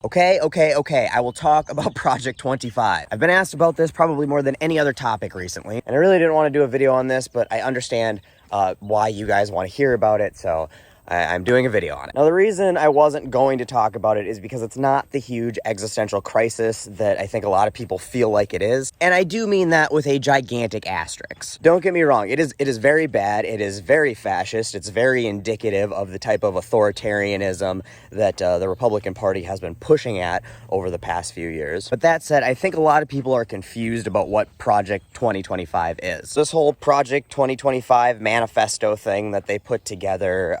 Okay. I will talk about Project 25. I've been asked about this probably more than any other topic recently, and I really didn't want to do a video on this, but I understand why you guys want to hear about it, so I'm doing a video on it. Now, the reason I wasn't going to talk about it is because it's not the huge existential crisis that I think a lot of people feel like it is, and I do mean that with a gigantic asterisk. Don't get me wrong, it is very bad, it is very fascist, it's very indicative of the type of authoritarianism that the Republican Party has been pushing at over the past few years. But that said, I think a lot of people are confused about what Project 2025 is. This whole Project 2025 manifesto thing that they put together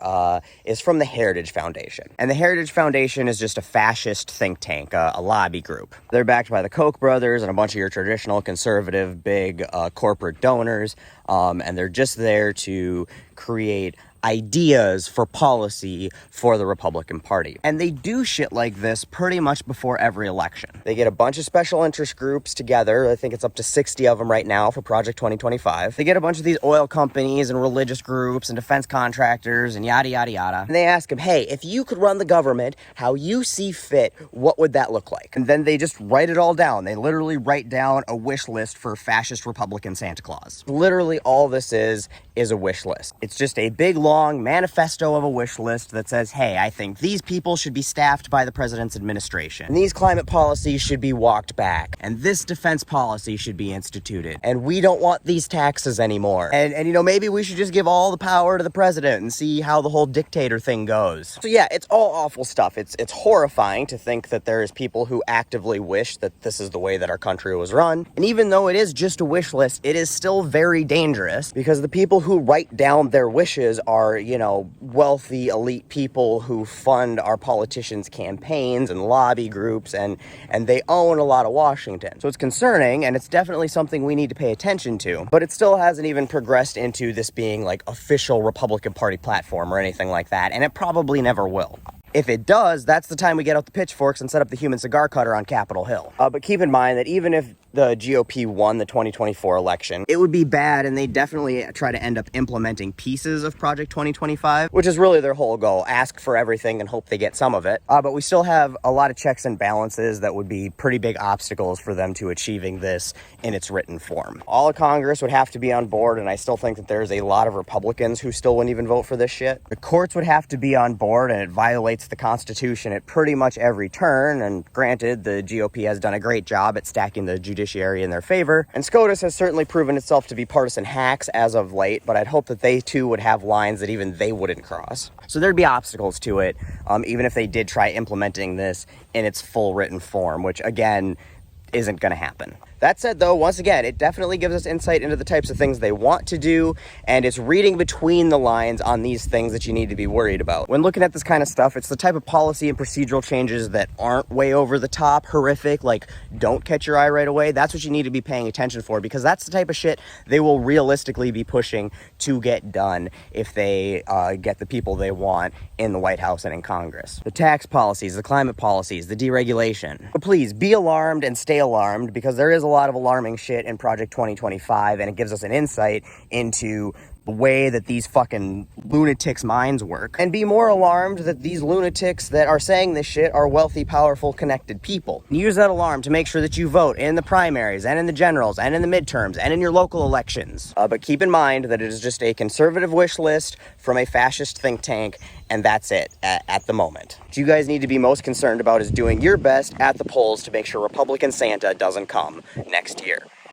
is from the Heritage Foundation. And the Heritage Foundation is just a fascist think tank, a lobby group. They're backed by the Koch brothers and a bunch of your traditional conservative big corporate donors, and they're just there to create ideas for policy for the Republican Party. And they do shit like this pretty much before every election. They get a bunch of special interest groups together. I think it's up to 60 of them right now for Project 2025. They get a bunch of these oil companies and religious groups and defense contractors and yada, yada, yada. And they ask them, hey, if you could run the government how you see fit, what would that look like? And then they just write it all down. They literally write down a wish list for fascist Republican Santa Claus. Literally all this is a wish list. It's just a big, long manifesto of a wish list that says, hey, I think these people should be staffed by the president's administration, and these climate policies should be walked back, and this defense policy should be instituted, and we don't want these taxes anymore, and you know, maybe we should just give all the power to the president and see how the whole dictator thing goes. So yeah, it's all awful stuff. It's horrifying to think that there is people who actively wish that this is the way that our country was run, and even though it is just a wish list, it is still very dangerous, because the people who write down their wishes are, you know, wealthy elite people who fund our politicians' campaigns and lobby groups, and they own a lot of Washington. So it's concerning, and it's definitely something we need to pay attention to, but it still hasn't even progressed into this being like official Republican Party platform or anything like that, and it probably never will. If it does, that's the time we get out the pitchforks and set up the human cigar cutter on Capitol Hill. But keep in mind that even if the GOP won the 2024 election, it would be bad, and they definitely try to end up implementing pieces of Project 2025, which is really their whole goal. Ask for everything and hope they get some of it. But we still have a lot of checks and balances that would be pretty big obstacles for them to achieving this in its written form. All of Congress would have to be on board, and I still think that there's a lot of Republicans who still wouldn't even vote for this shit. The courts would have to be on board, and it violates the Constitution at pretty much every turn, and granted, the GOP has done a great job at stacking the judiciary in their favor, and SCOTUS has certainly proven itself to be partisan hacks as of late, but I'd hope that they too would have lines that even they wouldn't cross. So there'd be obstacles to it, even if they did try implementing this in its full written form, which again isn't going to happen. That said, though, once again, it definitely gives us insight into the types of things they want to do, and it's reading between the lines on these things that you need to be worried about. When looking at this kind of stuff, it's the type of policy and procedural changes that aren't way over the top, horrific, like don't catch your eye right away. That's what you need to be paying attention for, because that's the type of shit they will realistically be pushing to get done if they get the people they want in the White House and in Congress. The tax policies, the climate policies, the deregulation. But please, be alarmed and stay alarmed, because there is a lot of alarming shit in Project 2025, and it gives us an insight into the way that these fucking lunatics' minds work. And be more alarmed that these lunatics that are saying this shit are wealthy, powerful, connected people. And use that alarm to make sure that you vote in the primaries, and in the generals, and in the midterms, and in your local elections. But keep in mind that it is just a conservative wish list from a fascist think tank, and that's it at the moment. What you guys need to be most concerned about is doing your best at the polls to make sure Republican Santa doesn't come next year.